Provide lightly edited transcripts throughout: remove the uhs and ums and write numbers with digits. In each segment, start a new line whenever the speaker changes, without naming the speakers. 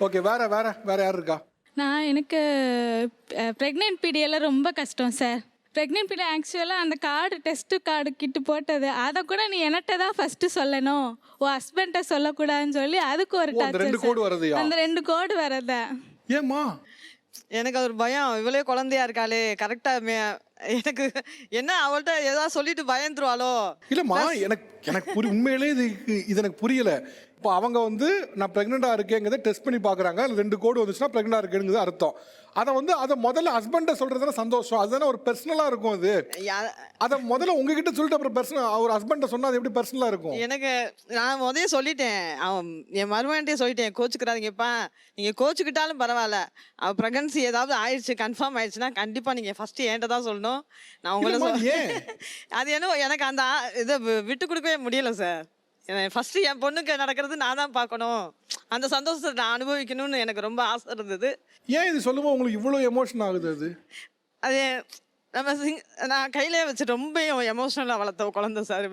Okay, வேற வேற வேற யார் இருக்கா?
எனக்கு ப்ரெக்னென்ட் பீரியடில் ரொம்ப கஷ்டம் சார். ப்ரெக்னென்ட் பீரியட் ஆக்சுவலாக அந்த டெஸ்ட்டு கார்டு கிட்டு போட்டது அதை கூட நீ என்கிட்ட தான் ஃபஸ்ட்டு சொல்லணும், ஓ ஹஸ்பண்ட்டை சொல்லக்கூடாதுன்னு சொல்லி அதுக்கு ஒரு
அந்த 2
டார்ச்சர்
கோடு
சார்.
வரதுயா?
அந்த 2 கோடு வரத
ஏம்மா?
எனக்கு அது ஒரு பயம். இவளே குழந்தையா இருக்காளே, கரெக்டா எனக்கு என்ன அவள்கிட்ட ஏதாவது சொல்லிட்டு பயந்துருவாளோ.
இல்லம்மா, எனக்கு உண்மையிலே இது எனக்கு புரியல. இப்போ அவங்க வந்து நான் ப்ரெக்னெண்ட்டாக இருக்கேங்கிறத டெஸ்ட் பண்ணி பார்க்குறாங்க, அதில் 2 கோடு வந்துச்சுன்னா ப்ரெக்னெண்டாக இருக்கேங்கிறது அர்த்தம். அதை முதல்ல ஹஸ்பண்டை சொல்கிறதுனா சந்தோஷம், அதுதானே ஒரு பர்சனலாக இருக்கும். அதை முதல்ல உங்ககிட்ட சொல்லிட்டு அப்புறம் ஒரு ஹஸ்பண்டை சொன்னால் அது எப்படி பர்சனலாக இருக்கும்?
எனக்கு நான் முதல்ல சொல்லிட்டேன், அவன் என் மருமகன்ட்டே சொல்லிட்டேன், கோச்சுக்கிறாதீங்கப்பா, நீங்கள் கோச்சுக்கிட்டாலும் பரவாயில்ல, அவள் ப்ரெக்னன்சி ஏதாவது ஆயிடுச்சு கன்ஃபார்ம் ஆயிடுச்சுன்னா கண்டிப்பாக நீங்கள் ஃபஸ்ட்டு என்கிட்ட தான் சொல்லணும். நான் உங்களை அது என்ன எனக்கு அந்த இதை விட்டு கொடுக்கவே முடியல சார். ஃபஸ்ட்டு என் பொண்ணுக்கு நடக்கிறது நான் தான் பார்க்கணும், அந்த சந்தோஷத்தை நான் அனுபவிக்கணும்னு எனக்கு ரொம்ப ஆசை இருந்தது.
ஏன் இது சொல்லும்போது உங்களுக்கு இவ்வளோ எமோஷன் ஆகுது?
அது நான் கையிலே வச்சு ரொம்ப எமோஷனலாக வளர்த்த குழந்தை சார்.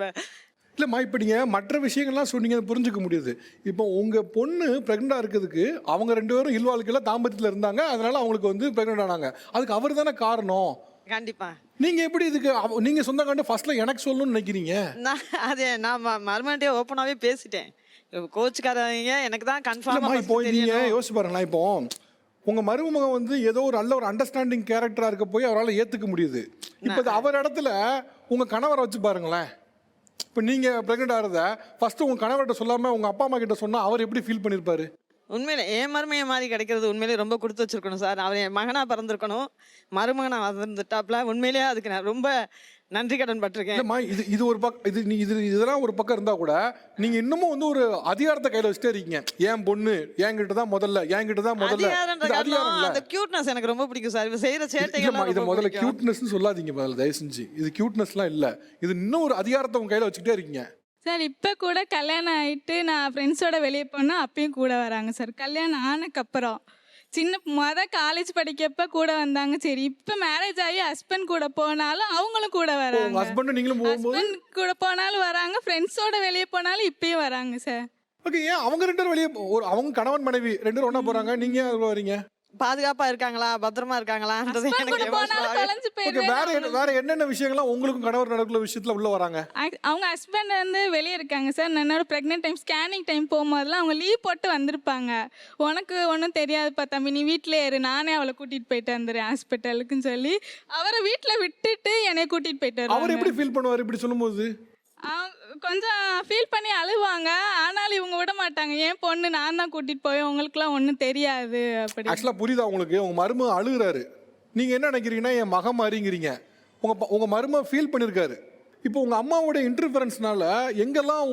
இல்லைம்மா, இப்போ நீங்கள் மற்ற விஷயங்கள்லாம் சொன்னீங்க, புரிஞ்சுக்க முடியுது. இப்போ உங்கள் பொண்ணு ப்ரெக்னெண்ட்டாக இருக்கிறதுக்கு அவங்க 2 பேரும் இல்வாழ்க்கையில் தாம்பத்தியத்தில் இருந்தாங்க, அதனால அவங்களுக்கு வந்து ப்ரெக்னென்ட் ஆனாங்க. அதுக்கு அவர் தானே காரணம்.
கண்டிப்பா.
நீங்க எப்படி இதுக்கு நீங்க சொந்த கண்டு ஃபர்ஸ்ட்ல எனக்கு சொல்லணும்னு நினைக்கிறீங்க?
நான் மருமகன்ட்டே ஓப்பனாவே பேசிட்டேன், கோச்சுக்காரங்க எனக்கு தான் கன்ஃபார்மா.
இப்போ நீங்க யோசிச்சு பாருங்களேன், இப்போ உங்க மருமகன் வந்து ஏதோ ஒரு நல்ல ஒரு அண்டர்ஸ்டாண்டிங் கேரக்டரா இருக்க போய் அவரால் ஏத்துக்க முடியுது. இப்போ அவர் இடத்துல உங்க கணவரை வச்சு பாருங்களேன். இப்போ நீங்க பிரெக்னென்ட் ஆகிறத ஃபர்ஸ்ட் உங்க கணவர்கிட்ட சொல்லாம உங்க அப்பா அம்மா கிட்ட சொன்னா அவர் எப்படி ஃபீல் பண்ணிருப்பாரு?
உண்மையிலே என் மருமையை மாதிரி கிடைக்கிறது உண்மையிலே ரொம்ப கொடுத்து வச்சிருக்கணும் சார். அவர் என் மகனாக பிறந்திருக்கணும், மருமகனாக வந்திருந்துட்டாப்ல. உண்மையிலேயே அதுக்கு நான் ரொம்ப நன்றி கடன் பட்டிருக்கேன்.
இது ஒரு பக்கம், இதெல்லாம் ஒரு பக்கம் இருந்தா கூட நீங்க இன்னமும் வந்து ஒரு அதிகாரத்தை கையில வச்சுட்டே இருக்கீங்க. என் பொண்ணு என்கிட்ட தான் முதல்ல,
அந்த கியூட்னஸ் எனக்கு ரொம்ப பிடிக்கும் சார். இவ செய்யற சேட்டைகள்
இது முதல்ல கியூட்னஸ்னு சொல்லாதீங்க முதல்ல, தயவு செஞ்சு. இது கியூட்னஸ்லாம் இல்ல, இது இன்னும் ஒரு அதிகாரத்தை உங்க கையில வச்சுக்கிட்டே இருக்கீங்க
சார். இப்போ கூட கல்யாணம் ஆகிட்டு நான் ஃப்ரெண்ட்ஸோட வெளியே போனால் அப்பயும் கூட வராங்க சார். கல்யாணம் ஆனக்கப்புறம் காலேஜ் படிக்கப்ப கூட வந்தாங்க. சரி, இப்போ மேரேஜ் ஆகி ஹஸ்பண்ட் கூட போனாலும் அவங்களும் கூட வராங்க. ஹஸ்பண்ட் கூட போனாலும் வராங்க, ஃப்ரெண்ட்ஸோட வெளியே போனாலும் இப்பயும் வராங்க சார்.
ஓகே, ஏன் அவங்க 2 பேரும் வெளியே, அவங்க கணவன் மனைவி 2 பேரும் ஒண்ணா போறாங்க, நீங்க ஏன் வரீங்க?
பாதுகாப்பா இருக்காங்களா, பத்திரமா இருக்காங்களான்றது
வேற என்னென்ன விஷயங்கள்லாம் உங்களுக்கும் கணவர் நடக்குள்ள விஷயத்துல உள்ள வராங்க?
அவங்க ஹஸ்பண்ட் வந்து வெளியே இருக்காங்க சார். என்னோட ப்ரெக்னென்ட் டைம் ஸ்கேனிங் டைம் போகும்போதெல்லாம் அவங்க லீவ் போட்டு வந்திருப்பாங்க. உனக்கு ஒன்றும் தெரியாதுப்பா தம்பி, நீ வீட்டிலே இரு, நானே அவளை கூட்டிட்டு போயிட்டு வந்துடுறேன் ஹாஸ்பிட்டலுக்குன்னு சொல்லி அவரை வீட்டில் விட்டுட்டு என்னை கூட்டிட்டு போயிட்டு வருவாங்க.
அவர் எப்படி ஃபீல் பண்ணுவார் இப்படி சொல்லும்போது?
கொஞ்சம் ஃபீல் பண்ணி அழுவாங்க, ஆனாலும் இவங்க விட மாட்டாங்க. ஏன் பொண்ணு நான் தான் கூட்டிட்டு போய், உங்களுக்குலாம் ஒன்றும் தெரியாது அப்படி.
ஆக்சுவலாக புரியுதா உங்களுக்கு? உங்க மருமகன் அழுகுறாரு, நீங்க என்ன நினைக்கிறீங்கன்னா என் மகன் மாதிரிங்கிறீங்க. உங்க மருமகன் ஃபீல் பண்ணியிருக்காரு. இப்போ உங்க அம்மாவோட இன்டர்ஃபரன்ஸ்னால எங்கெல்லாம்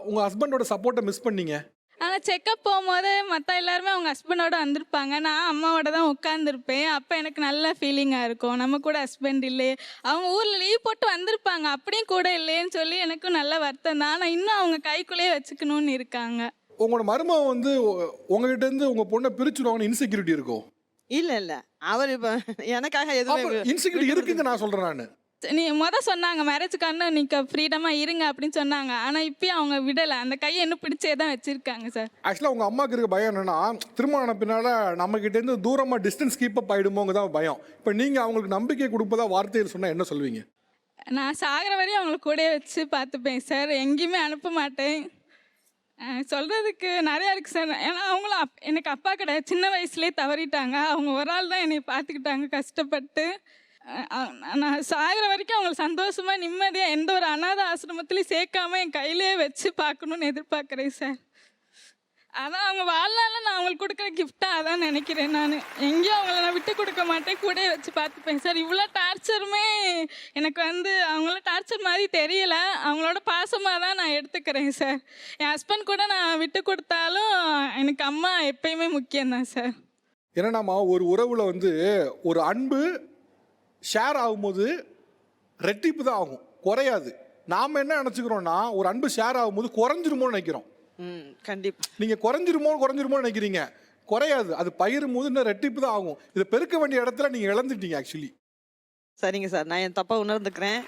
உங்க ஹஸ்பண்டோட சப்போர்ட்டை மிஸ் பண்ணீங்க?
ஆனால் செக்கப் போகும்போது மற்ற எல்லாருமே அவங்க ஹஸ்பண்டோட வந்திருப்பாங்க, நான் அம்மாவோட தான் உட்காந்துருப்பேன். அப்போ எனக்கு நல்ல ஃபீலிங்காக இருக்கும், நம்ம கூட ஹஸ்பண்ட் இல்லையே, அவங்க ஊரில் லீவ் போட்டு வந்திருப்பாங்க அப்படியும் கூட இல்லைன்னு சொல்லி எனக்கும் நல்ல வருத்தம் தான். ஆனால் இன்னும் அவங்க கைக்குள்ளேயே வச்சுக்கணும்னு இருக்காங்க.
உங்களோட மருமகன் வந்து உங்ககிட்ட இருந்து உங்க பொண்ணை பிரிச்சுடுவாங்கன்னு இன்செக்யூரிட்டி இருக்கும்?
இல்ல அவர் இப்போ எனக்காக எதுவும்
இன்செக்யூரிட்டி இருக்குங்க நான் சொல்றேன். நான்
நீ சொன்னாங்க மேரேஜுக்கான நீங்க ஃப்ரீடமா இருங்க அப்படின்னு சொன்னாங்க. ஆனா இப்பயும் அவங்க விடலை, அந்த கையை இன்னும் பிடிச்சே தான் வச்சிருக்காங்க சார்.
ஆக்சுவலாக உங்க அம்மாவுக்கு இருக்க பயம் என்னன்னா, திருமணம் பின்னால நம்ம கிட்ட இருந்து தூரமா டிஸ்டன்ஸ் கீப் அப் ஆயிடுமோங்க தான் பயம். இப்போ நீங்க அவங்களுக்கு நம்பிக்கை கொடுப்பதா வார்த்தையில் சொன்னா என்ன சொல்லுவீங்க?
நான் சாகிற வரையும் அவங்களை கூட வச்சு பார்த்துப்பேன் சார், எங்கேயுமே அனுப்ப மாட்டேன். சொல்கிறதுக்கு நிறையா இருக்குது சார். ஏன்னா அவங்களும் எனக்கு அப்பா கிடையாது, சின்ன வயசுலேயே தவறிட்டாங்க. அவங்க ஒரு ஆள் தான் என்னை பார்த்துக்கிட்டாங்க கஷ்டப்பட்டு. நான் சாகிற வரைக்கும் அவங்களை சந்தோஷமாக நிம்மதியாக எந்த ஒரு அனாதை ஆசிரமத்துலேயும் சேர்க்காம என் கையிலே வச்சு பார்க்கணுன்னு எதிர்பார்க்குறேன் சார். அதான் அவங்க வாழ்நாளில் நான் அவங்களுக்கு கொடுக்குற கிஃப்டாக அதான் நினைக்கிறேன். நான் எங்கேயும் அவங்கள நான் விட்டு கொடுக்க மாட்டேன், கூட வச்சு பார்த்துப்பேன் சார். இவ்வளோ டார்ச்சருமே எனக்கு அவங்கள டார்ச்சர் மாதிரி தெரியலை, அவங்களோட பாசமாக தான் நான் எடுத்துக்கிறேன் சார். என் ஹஸ்பண்ட் கூட நான் விட்டு கொடுத்தாலும் எனக்கு அம்மா எப்பயுமே முக்கியம்தான் சார்.
என்னன்னாமா, ஒரு உறவில் வந்து ஒரு அன்பு ஷேர் ஆகும்போது ரெட்டிப்பு தான் ஆகும், குறையாது. நாம் என்ன நினச்சிக்கிறோன்னா, ஒரு அன்பு ஷேர் ஆகும்போது குறைஞ்சிருமோன்னு நினைக்கிறோம்.
கண்டிப்பா
நீங்கள் குறைஞ்சிருமோன்னு நினைக்கிறீங்க, குறையாது. அது பகிரும் போது இன்னும் ரெட்டிப்பு தான் ஆகும். இதை பெருக்க வேண்டிய இடத்துல நீங்கள் இழந்துட்டீங்க ஆக்சுவலி.
சரிங்க சார், நான் என் தப்பா உணர்ந்துக்கிறேன்.